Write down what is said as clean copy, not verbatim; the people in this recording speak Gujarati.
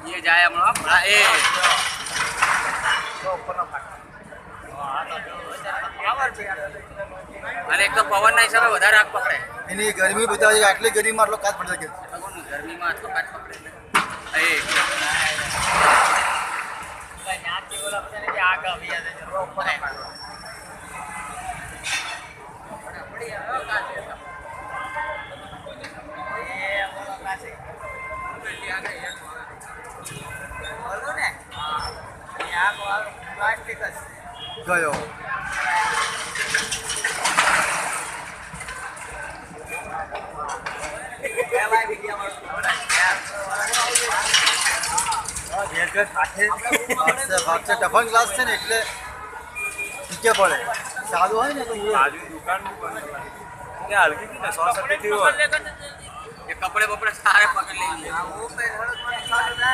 ये जाए हमारा ए અને એક તો પવનના હિસાબે વધારે આગ પકડે. એની ગરમી બતાવે આટલી ગરમીમાં આટલો કાચ પડે કે ગરમીમાં આટલો કાચ પકડે આગ આવી ગયો ટફન ગ્લાસ છે ને એટલે નીચે પડે. સાદું હોય ને તો એ કપડે બપડે સારે પકડ લઈ